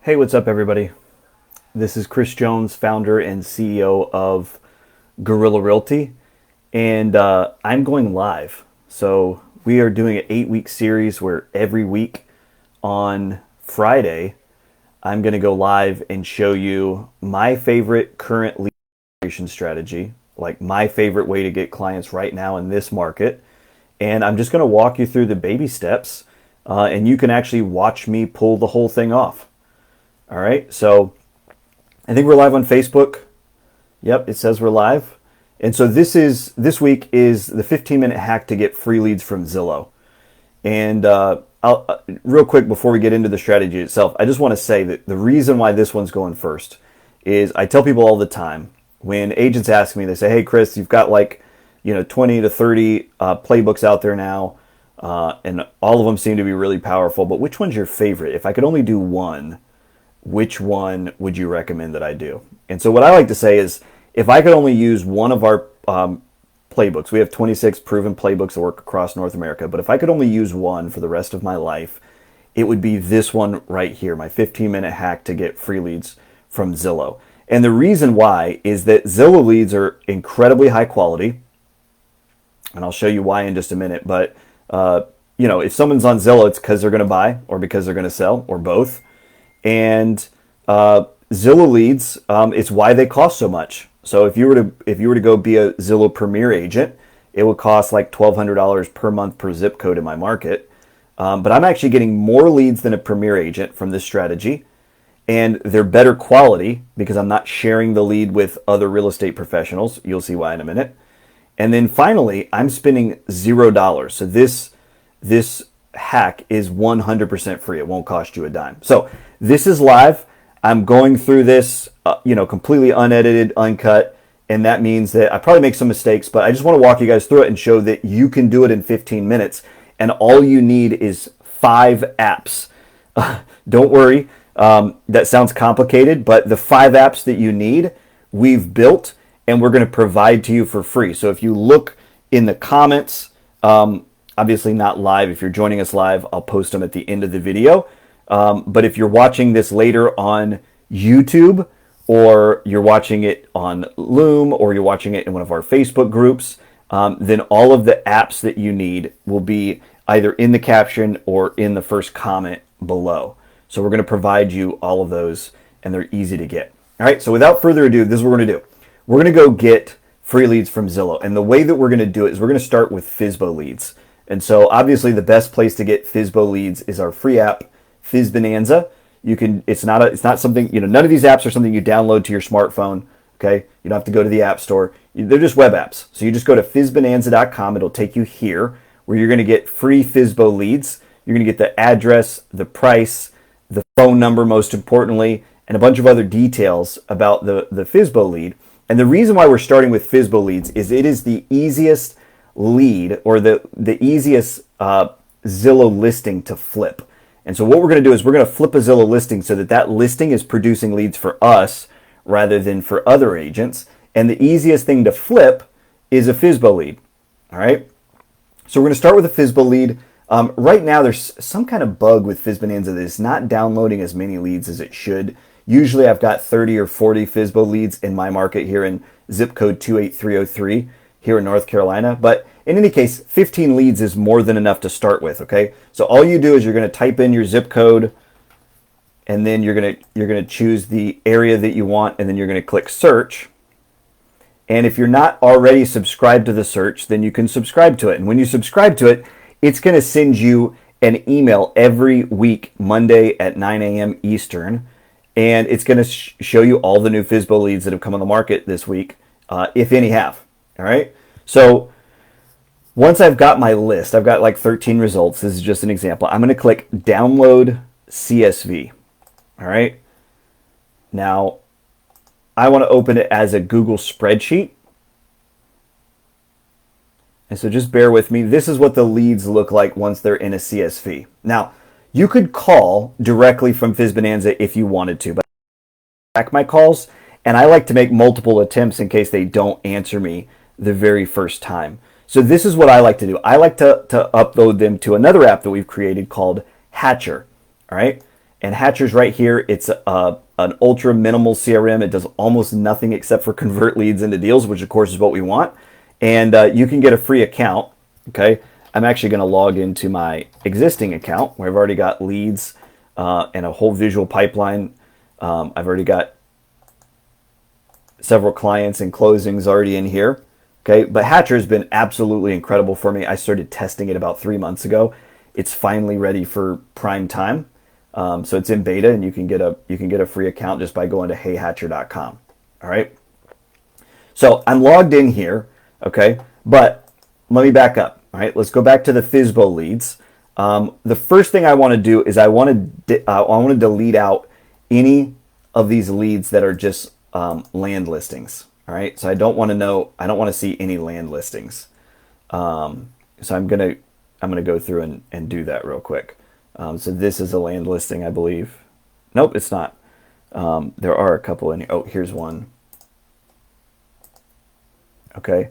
Hey, what's up, everybody? This is Chris Jones, founder and CEO of Guerrilla Realty, and I'm going live. So, we are doing an 8 week series where every week on Friday, I'm going to go live and show you my favorite current lead generation strategy, like my favorite way to get clients right now in this market. And I'm just going to walk you through the baby steps, and you can actually watch me pull the whole thing off. All right, so I think we're live on Facebook. Yep, it says we're live. And so this week is the 15-minute hack to get free leads from Zillow. And real quick before we get into the strategy itself, I just want to say that the reason why this one's going first is I tell people all the time when agents ask me, they say, "Hey, Chris, you've got 20 to 30 playbooks out there now, and all of them seem to be really powerful. But which one's your favorite? If I could only do one, which one would you recommend that I do?" And so what I like to say is, if I could only use one of our playbooks, we have 26 proven playbooks that work across North America, but if I could only use one for the rest of my life, it would be this one right here, my 15-minute hack to get free leads from Zillow. And the reason why is that Zillow leads are incredibly high quality, and I'll show you why in just a minute, but if someone's on Zillow, it's because they're going to buy or because they're going to sell or both. And Zillow leads, it's why they cost so much. So if you were to go be a Zillow Premier agent, it would cost like $1,200 per month per zip code in my market. But I'm actually getting more leads than a Premier agent from this strategy, and they're better quality because I'm not sharing the lead with other real estate professionals. You'll see why in a minute. And then finally, I'm spending $0. So this hack is 100% free. It won't cost you a dime. So this is live. I'm going through this, completely unedited, uncut, and that means that I probably make some mistakes, but I just want to walk you guys through it and show that you can do it in 15 minutes, and all you need is 5 apps. Don't worry, that sounds complicated, but the 5 apps that you need, we've built, and we're going to provide to you for free. So if you look in the comments, obviously not live. If you're joining us live, I'll post them at the end of the video. But if you're watching this later on YouTube, or you're watching it on Loom, or you're watching it in one of our Facebook groups, then all of the apps that you need will be either in the caption or in the first comment below. So we're going to provide you all of those, and they're easy to get. All right, so without further ado, this is what we're going to do. We're going to go get free leads from Zillow. And the way that we're going to do it is we're going to start with FSBO leads. And so obviously the best place to get FSBO leads is our free app, FizBonanza. It's not something, none of these apps are something you download to your smartphone. Okay. You don't have to go to the app store. They're just web apps. So you just go to FizBonanza.com. It'll take you here where you're going to get free FSBO leads. You're going to get the address, the price, the phone number, most importantly, and a bunch of other details about the FSBO lead. And the reason why we're starting with FSBO leads is it is the easiest lead, or the easiest Zillow listing to flip. And so what we're going to do is we're going to flip a Zillow listing so that listing is producing leads for us rather than for other agents. And the easiest thing to flip is a FSBO lead. All right. So we're going to start with a FSBO lead. Right now, there's some kind of bug with FizBonanza that is not downloading as many leads as it should. Usually I've got 30 or 40 FSBO leads in my market here in zip code 28303 here in North Carolina. But in any case, 15 leads is more than enough to start with, okay? So all you do is you're going to type in your zip code, and then you're going to choose the area that you want, and then you're going to click search. And if you're not already subscribed to the search, then you can subscribe to it. And when you subscribe to it, it's going to send you an email every week, Monday at 9 a.m. Eastern. And it's going to show you all the new FSBO leads that have come on the market this week, if any have. All right. So once I've got my list, I've got like 13 results. This is just an example. I'm going to click download CSV. All right. Now I want to open it as a Google spreadsheet. And so just bear with me. This is what the leads look like once they're in a CSV. Now, you could call directly from FizBonanza if you wanted to, but I track my calls, and I like to make multiple attempts in case they don't answer me the very first time. So this is what I like to do. I like to upload them to another app that we've created called Hatcher. All right. And Hatcher's right here. It's an ultra minimal CRM. It does almost nothing except for convert leads into deals, which of course is what we want. And you can get a free account. Okay, I'm actually going to log into my existing account where I've already got leads and a whole visual pipeline. I've already got several clients and closings already in here. Okay, but Hatcher has been absolutely incredible for me. I started testing it about 3 months ago. It's finally ready for prime time. So it's in beta, and you can get a free account just by going to heyhatcher.com. All right. So I'm logged in here. Okay, but let me back up. All right, let's go back to the FSBO leads. The first thing I want to do is I want to delete out any of these leads that are just land listings. All right, so I don't want to see any land listings. So I'm gonna go through and do that real quick. So this is a land listing, I believe. Nope, it's not. There are a couple in here. Oh, here's one. Okay.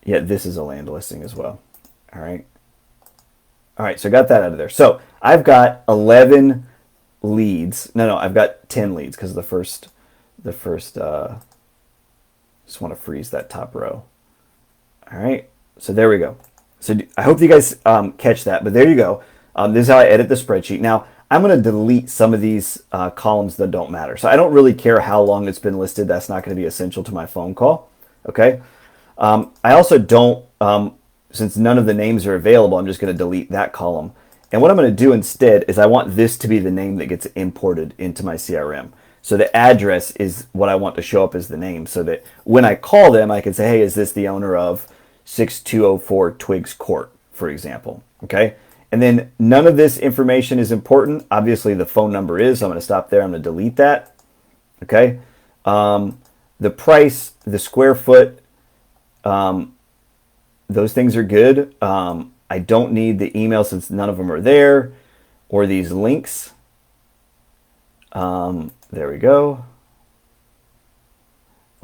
Yeah, this is a land listing as well. All right. All right, so I got that out of there. So I've got 11 leads. No, I've got 10 leads because the first, just want to freeze that top row. All right, so there we go. So I hope you guys catch that, but there you go. This is how I edit the spreadsheet. Now, I'm going to delete some of these columns that don't matter. So I don't really care how long it's been listed. That's not going to be essential to my phone call. Okay. I also don't, since none of the names are available, I'm just going to delete that column. And what I'm going to do instead is I want this to be the name that gets imported into my CRM. So the address is what I want to show up as the name so that when I call them, I can say, hey, is this the owner of 6204 Twigs Court, for example? Okay. And then none of this information is important. Obviously, the phone number is. So I'm going to stop there. I'm going to delete that. Okay. The price, the square foot, those things are good. I don't need the email since none of them are there, or these links. There we go.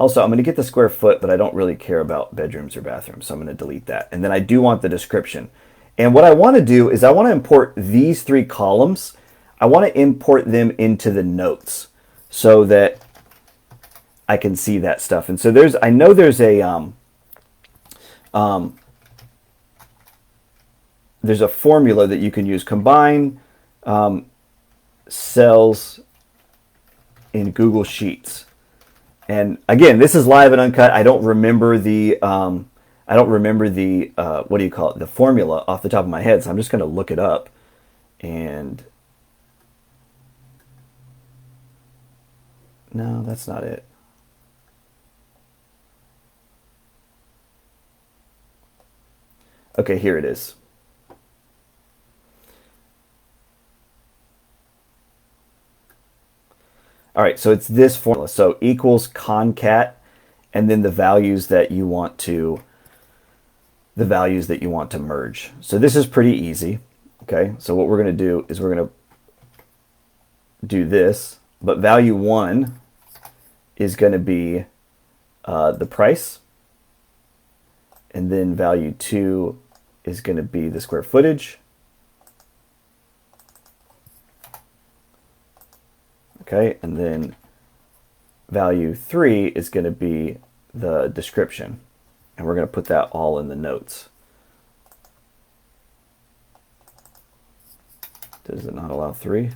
Also, I'm going to get the square foot, but I don't really care about bedrooms or bathrooms, so I'm going to delete that. And then I do want the description. And what I want to do is I want to import these 3 columns. I want to import them into the notes so that I can see that stuff. And so I know there's a formula that you can use. Combine cells in Google Sheets. And again, this is live and uncut. I don't remember the what do you call it? The formula off the top of my head. So I'm just going to look it up. And no, that's not it. Okay, here it is. All right, so it's this formula. So equals concat, and then the values that you want to merge. So this is pretty easy. Okay, so what we're going to do is we're going to do this, but value 1 is going to be the price, and then value 2 is going to be the square footage. Okay, and then value 3 is going to be the description. And we're going to put that all in the notes. Does it not allow 3?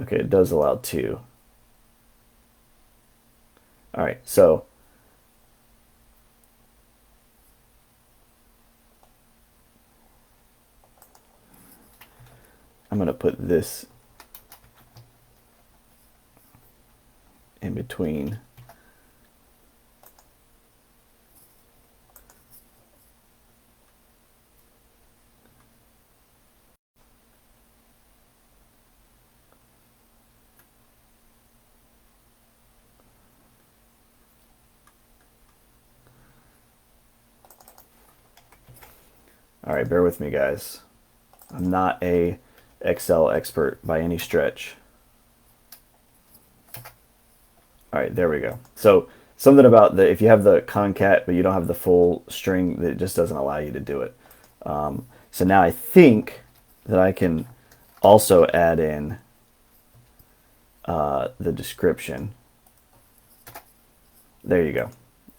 Okay, it does allow 2. All right, so I'm going to put this in between. All right, bear with me, guys. I'm not a Excel expert by any stretch. All right, there we go. So something about if you have the concat but you don't have the full string, that it just doesn't allow you to do it. So now I think that I can also add in the description. There you go.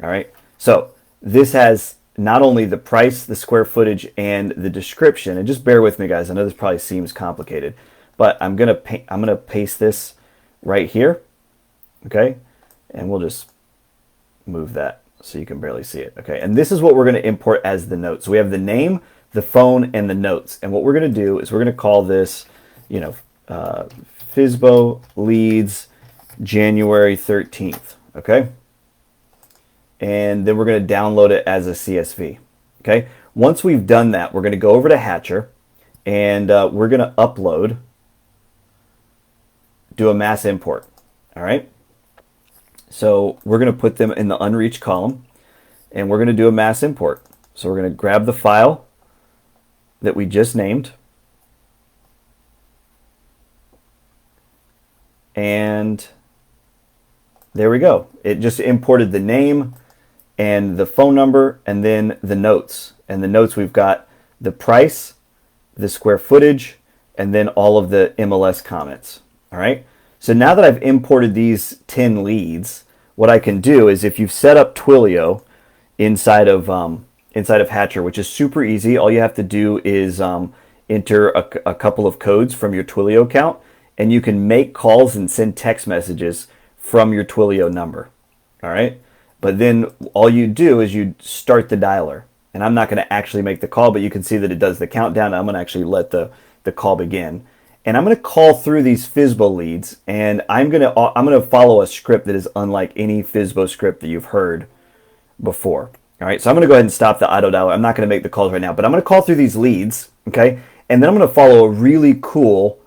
All right. So this has not only the price, the square footage, and the description. And just bear with me, guys. I know this probably seems complicated, but I'm gonna paste this right here. Okay, and we'll just move that so you can barely see it. Okay, and this is what we're going to import as the notes. So we have the name, the phone, and the notes. And what we're going to do is we're going to call this, FSBO leads January 13th. Okay, and then we're going to download it as a CSV. Okay, once we've done that, we're going to go over to Hatcher, and we're going to upload, do a mass import. All right. So we're going to put them in the unreached column, and we're going to do a mass import. So we're going to grab the file that we just named, and there we go. It just imported the name and the phone number and then the notes. And the notes, we've got the price, the square footage, and then all of the MLS comments. All right. So now that I've imported these 10 leads, what I can do is, if you've set up Twilio inside of Hatcher, which is super easy, all you have to do is enter a couple of codes from your Twilio account, and you can make calls and send text messages from your Twilio number. All right. But then all you do is you start the dialer, and I'm not going to actually make the call, but you can see that it does the countdown. I'm going to actually let the call begin. And I'm going to call through these FSBO leads, and I'm going to follow a script that is unlike any FSBO script that you've heard before. All right, so I'm going to go ahead and stop the auto dialer. I'm not going to make the calls right now, but I'm going to call through these leads, okay? And then I'm going to follow a really cool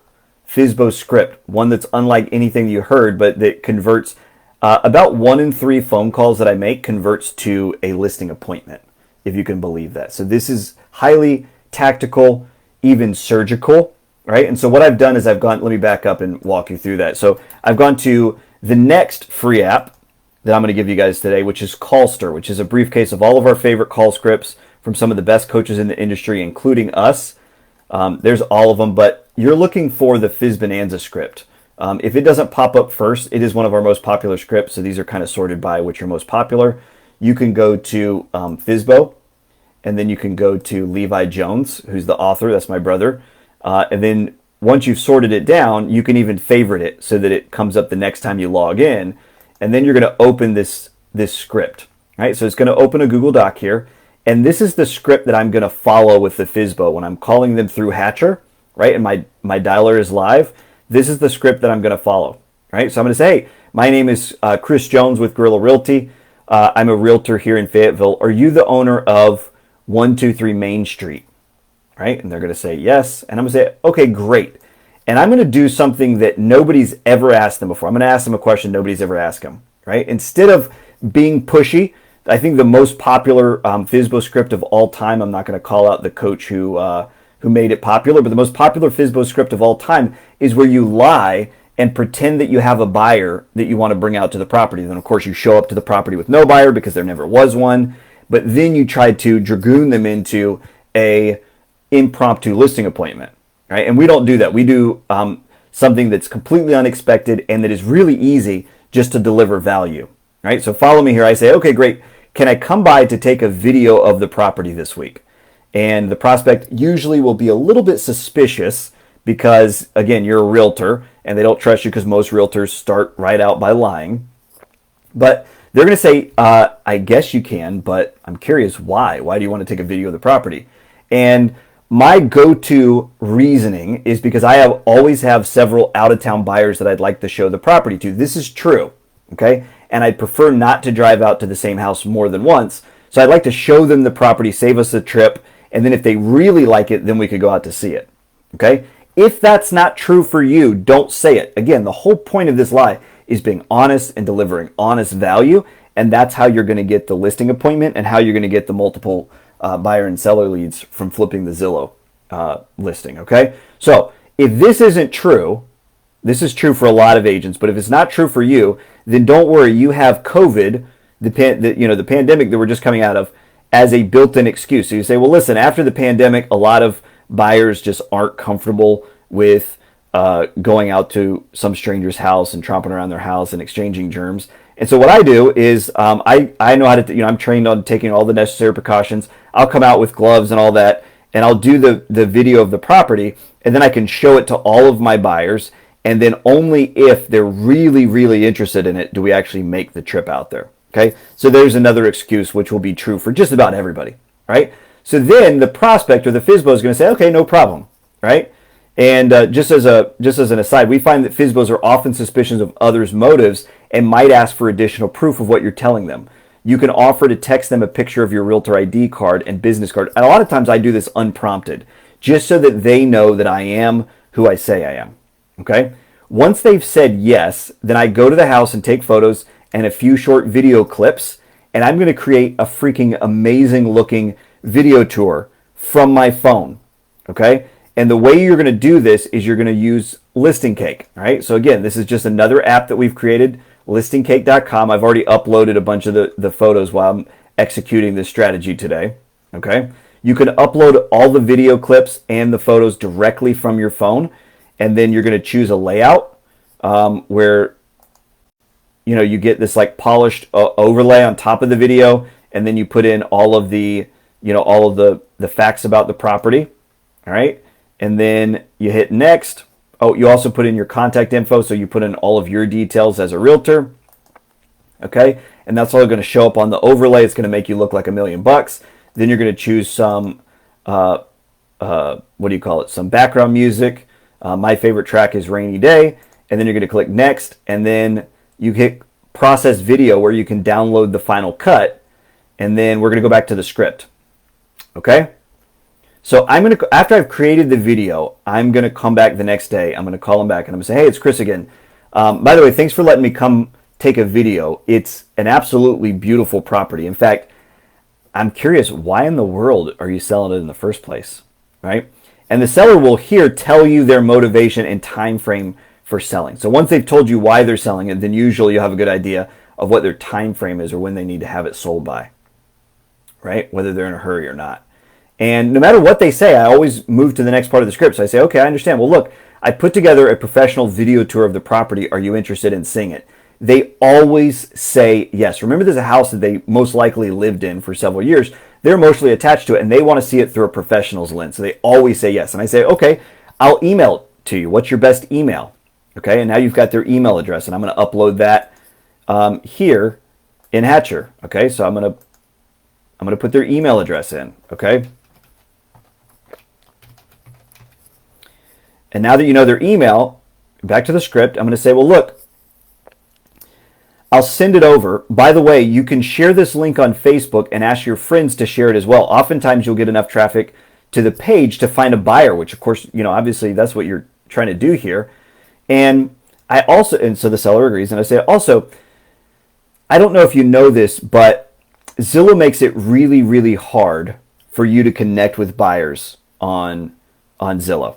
FSBO script, one that's unlike anything you heard, but that converts about 1 in 3 phone calls that I make converts to a listing appointment, if you can believe that. So this is highly tactical, even surgical. Right? And so what I've done is let me back up and walk you through that. So I've gone to the next free app that I'm going to give you guys today, which is Callster, which is a briefcase of all of our favorite call scripts from some of the best coaches in the industry, including us. There's all of them, but you're looking for the FizBonanza script. If it doesn't pop up first, it is one of our most popular scripts. So these are kind of sorted by which are most popular. You can go to FSBO, and then you can go to Levi Jones, who's the author. That's my brother. And then once you've sorted it down, you can even favorite it so that it comes up the next time you log in. And then you're going to open this script. Right? So it's going to open a Google Doc here. And this is the script that I'm going to follow with the FSBO when I'm calling them through Hatcher. Right? And my dialer is live. This is the script that I'm going to follow. Right? So I'm going to say, hey, my name is Chris Jones with Guerrilla Realty. I'm a realtor here in Fayetteville. Are you the owner of 123 Main Street? Right? And they're going to say yes. And I'm going to say, okay, great. And I'm going to do something that nobody's ever asked them before. I'm going to ask them a question nobody's ever asked them. Right? Instead of being pushy, I think the most popular FSBO script of all time, I'm not going to call out the coach who made it popular, but the most popular FSBO script of all time is where you lie and pretend that you have a buyer that you want to bring out to the property. Then, of course, you show up to the property with no buyer because there never was one. But then you try to dragoon them into a impromptu listing appointment, right? And we don't do that. We do something that's completely unexpected and that is really easy just to deliver value, right? So follow me here. I say, okay, great. Can I come by to take a video of the property this week? And the prospect usually will be a little bit suspicious because, again, you're a realtor and they don't trust you because most realtors start right out by lying. But they're going to say, I guess you can, but I'm curious why. Why do you want to take a video of the property? And my go-to reasoning is because I always have several out-of-town buyers that I'd like to show the property to. This is true, okay? And I'd prefer not to drive out to the same house more than once. So I'd like to show them the property, save us a trip, and then if they really like it, then we could go out to see it, okay? If that's not true for you, don't say it. Again, the whole point of this lie is being honest and delivering honest value, and that's how you're going to get the listing appointment and how you're going to get the multiple buyer and seller leads from flipping the Zillow listing, okay? So if this isn't true, this is true for a lot of agents, but if it's not true for you, then don't worry. You have COVID, the pandemic that we're just coming out of, as a built-in excuse. So you say, well, listen, after the pandemic, a lot of buyers just aren't comfortable with going out to some stranger's house and tromping around their house and exchanging germs. And so what I do is I know how to, I'm trained on taking all the necessary precautions. I'll come out with gloves and all that, and I'll do the video of the property, and then I can show it to all of my buyers. And then only if they're really, really interested in it do we actually make the trip out there. Okay, so there's another excuse which will be true for just about everybody, right? So then the prospect or the FSBO is going to say, okay, no problem, right? And just as an aside, we find that FSBOs are often suspicious of others' motives and might ask for additional proof of what you're telling them. You can offer to text them a picture of your realtor ID card and business card. And a lot of times I do this unprompted, just so that they know that I am who I say I am, okay? Once they've said yes, then I go to the house and take photos and a few short video clips, and I'm going to create a freaking amazing looking video tour from my phone, okay? And the way you're going to do this is you're going to use Listing Cake, all right? So again, this is just another app that we've created, listingcake.com. I've already uploaded a bunch of the photos while I'm executing this strategy today, okay? You can upload all the video clips and the photos directly from your phone, and then you're going to choose a layout where you get this like polished overlay on top of the video, and then you put in all of the the facts about the property, all right? And then you hit next. Oh, you also put in your contact info, so you put in all of your details as a realtor, okay? And that's all going to show up on the overlay. It's going to make you look like $1 million. Then you're going to choose some some background music. My favorite track is Rainy Day, and then you're going to click next, and then you hit process video where you can download the final cut, and then we're going to go back to the script. Okay? So after I've created the video, I'm going to come back the next day. I'm going to call them back and I'm going to say, hey, it's Chris again. By the way, thanks for letting me come take a video. It's an absolutely beautiful property. In fact, I'm curious, why in the world are you selling it in the first place? Right? And the seller will here tell you their motivation and time frame for selling. So once they've told you why they're selling it, then usually you'll have a good idea of what their time frame is or when they need to have it sold by, right? Whether they're in a hurry or not. And no matter what they say, I always move to the next part of the script. So I say, okay, I understand. Well, look, I put together a professional video tour of the property. Are you interested in seeing it? They always say yes. Remember, there's a house that they most likely lived in for several years. They're emotionally attached to it, and they want to see it through a professional's lens. So they always say yes. And I say, okay, I'll email it to you. What's your best email? Okay, and now you've got their email address, and I'm going to upload that here in Hatcher. Okay, so I'm going to put their email address in. Okay, and now that you know their email, back to the script. I'm going to say, well, look, I'll send it over. By the way, you can share this link on Facebook and ask your friends to share it as well. Oftentimes, you'll get enough traffic to the page to find a buyer, which, of course, obviously that's what you're trying to do here. And so the seller agrees, and I say, also, I don't know if you know this, but Zillow makes it really, really hard for you to connect with buyers on Zillow,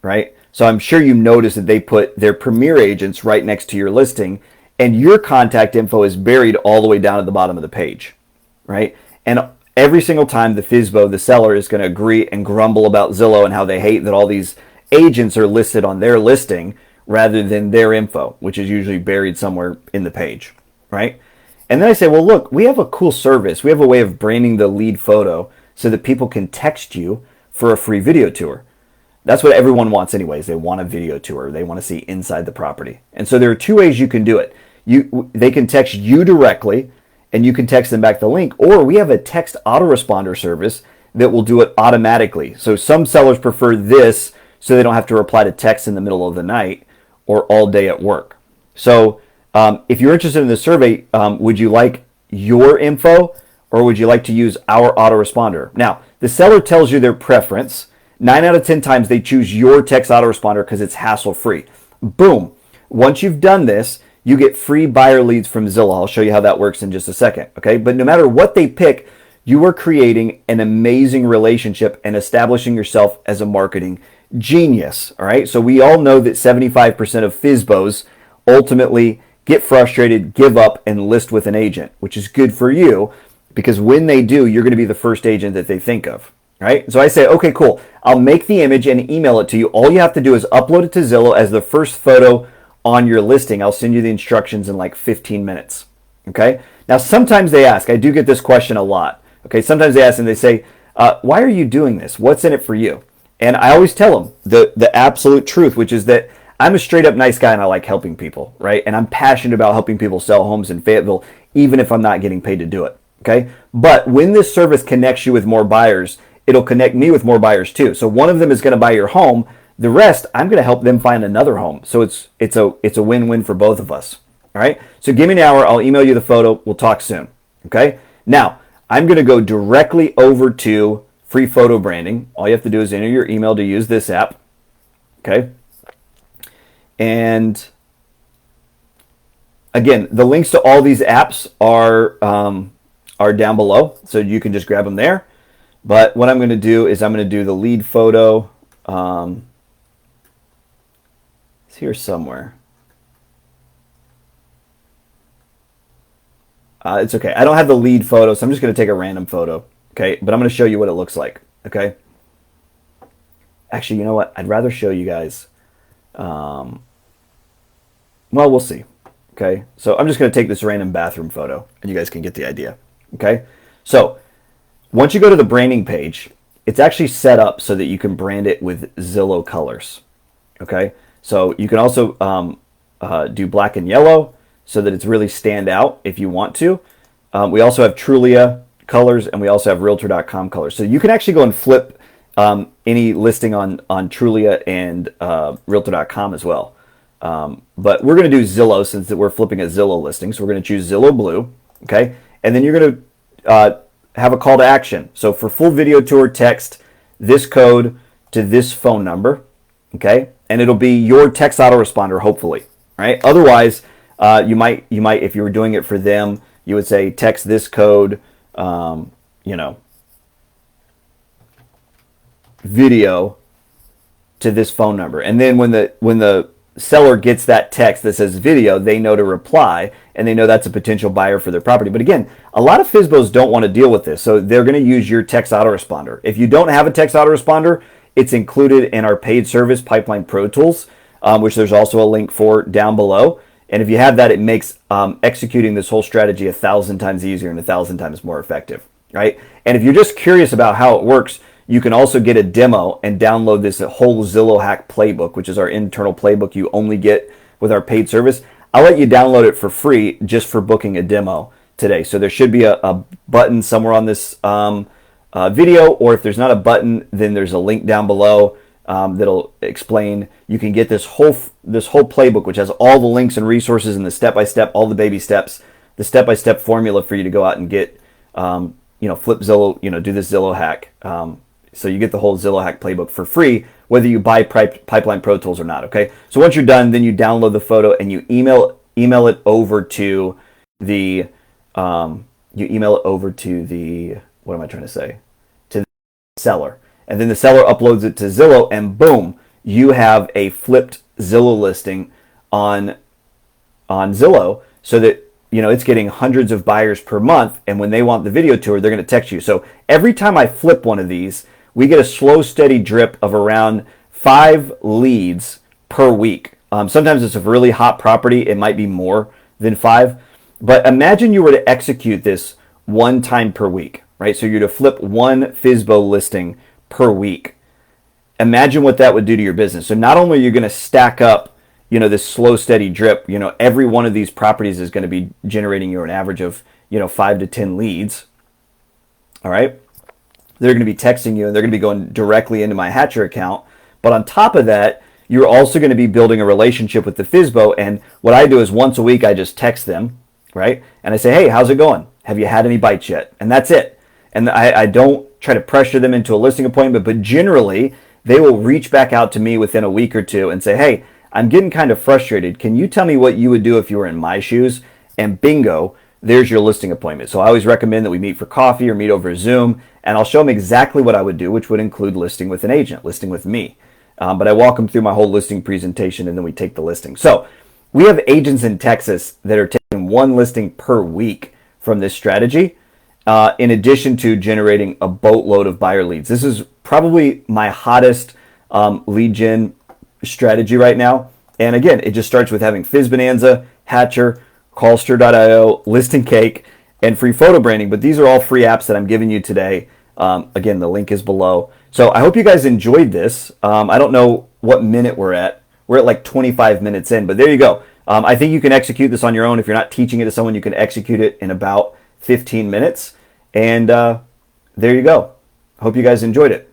right? So I'm sure you noticed that they put their premier agents right next to your listing, and your contact info is buried all the way down at the bottom of the page, right? And every single time the FSBO, the seller, is going to agree and grumble about Zillow and how they hate that all these agents are listed on their listing rather than their info, which is usually buried somewhere in the page, right? And then I say, well, look, we have a cool service. We have a way of branding the lead photo so that people can text you for a free video tour. That's what everyone wants anyways. They want a video tour. They want to see inside the property. And so there are two ways you can do it. They can text you directly, and you can text them back the link, or we have a text autoresponder service that will do it automatically. So some sellers prefer this so they don't have to reply to text in the middle of the night or all day at work. So if you're interested in the survey, would you like your info or would you like to use our autoresponder? Now, the seller tells you their preference. 9 out of 10 times they choose your text autoresponder because it's hassle-free. Boom. Once you've done this, you get free buyer leads from Zillow. I'll show you how that works in just a second. Okay, but no matter what they pick, you are creating an amazing relationship and establishing yourself as a marketing genius. All right, so we all know that 75% of FSBOs ultimately get frustrated, give up, and list with an agent, which is good for you. because when they do, you're going to be the first agent that they think of. Right? So I say, okay, cool. I'll make the image and email it to you. All you have to do is upload it to Zillow as the first photo on your listing. I'll send you the instructions in like 15 minutes. Okay? Now, sometimes they ask, I do get this question a lot. Okay? Sometimes they ask and they say, why are you doing this? What's in it for you? And I always tell them the absolute truth, which is that I'm a straight up nice guy and I like helping people, right? And I'm passionate about helping people sell homes in Fayetteville, even if I'm not getting paid to do it. Okay? But when this service connects you with more buyers, it'll connect me with more buyers too. So one of them is going to buy your home. The rest, I'm going to help them find another home. So it's a win-win for both of us. All right. So give me an hour. I'll email you the photo. We'll talk soon. Okay. Now I'm going to go directly over to free photo branding. All you have to do is enter your email to use this app. Okay. And again, the links to all these apps are down below, so you can just grab them there. But what I'm going to do is I'm going to do the lead photo. It's here somewhere. It's okay. I don't have the lead photo, so I'm just going to take a random photo. Okay, but I'm going to show you what it looks like. Okay. Actually, you know what? I'd rather show you guys. Well, we'll see. Okay, so I'm just going to take this random bathroom photo, and you guys can get the idea. Okay, so once you go to the branding page, it's actually set up so that you can brand it with Zillow colors. Okay, so you can also do black and yellow so that it's really stand out if you want to. We also have Trulia colors, and we also have Realtor.com colors. So you can actually go and flip any listing on Trulia and Realtor.com as well. But we're going to do Zillow since we're flipping a Zillow listing. So we're going to choose Zillow Blue. Okay, and then you're going to have a call to action. So for full video tour, text this code to this phone number, okay? And it'll be your text autoresponder, hopefully, right? Otherwise, you might, if you were doing it for them, you would say text this code, video to this phone number. And then when the seller gets that text that says video, they know to reply, and they know that's a potential buyer for their property. But again, a lot of FSBOs don't want to deal with this, so they're going to use your text autoresponder. If you don't have a text autoresponder, it's included in our paid service, Pipeline Pro Tools, which there's also a link for down below. And if you have that, it makes executing this whole strategy 1,000 times easier and 1,000 times more effective, right? And if you're just curious about how it works, you can also get a demo and download this whole Zillow hack playbook, which is our internal playbook you only get with our paid service. I'll let you download it for free just for booking a demo today. So there should be a button somewhere on this video, or if there's not a button, then there's a link down below that'll explain. You can get this whole playbook, which has all the links and resources and the step-by-step, all the baby steps, the step-by-step formula for you to go out and get, flip Zillow, do this Zillow hack. So you get the whole Zillow hack playbook for free, whether you buy Pipeline Pro Tools or not. Okay. So once you're done, then you download the photo and you email it over to the what am I trying to say? To the seller. And then the seller uploads it to Zillow, and boom, you have a flipped Zillow listing on Zillow, so that it's getting hundreds of buyers per month, and when they want the video tour, they're going to text you. So every time I flip one of these, we get a slow, steady drip of around 5 leads per week. Sometimes it's a really hot property. It might be more than 5. But imagine you were to execute this one time per week, right? So you're to flip one FSBO listing per week. Imagine what that would do to your business. So not only are you going to stack up, this slow, steady drip, every one of these properties is going to be generating you an average of, 5 to 10 leads. All right. They're going to be texting you, and they're going to be going directly into my Hatcher account. But on top of that, you're also going to be building a relationship with the FSBO. And what I do is once a week, I just text them, right? And I say, hey, how's it going? Have you had any bites yet? And that's it. And I don't try to pressure them into a listing appointment, but generally they will reach back out to me within a week or two and say, hey, I'm getting kind of frustrated. Can you tell me what you would do if you were in my shoes? And bingo, there's your listing appointment. So I always recommend that we meet for coffee or meet over Zoom, and I'll show them exactly what I would do, which would include listing with an agent, listing with me. But I walk them through my whole listing presentation, and then we take the listing. So we have agents in Texas that are taking one listing per week from this strategy. in addition to generating a boatload of buyer leads. This is probably my hottest lead gen strategy right now. And again, it just starts with having Fizbonanza, Hatcher, Callster.io, Listing Cake, and free photo branding. But these are all free apps that I'm giving you today. Again, the link is below. So I hope you guys enjoyed this. I don't know what minute we're at. We're at like 25 minutes in, but there you go. I think you can execute this on your own. If you're not teaching it to someone, you can execute it in about 15 minutes. And there you go. Hope you guys enjoyed it.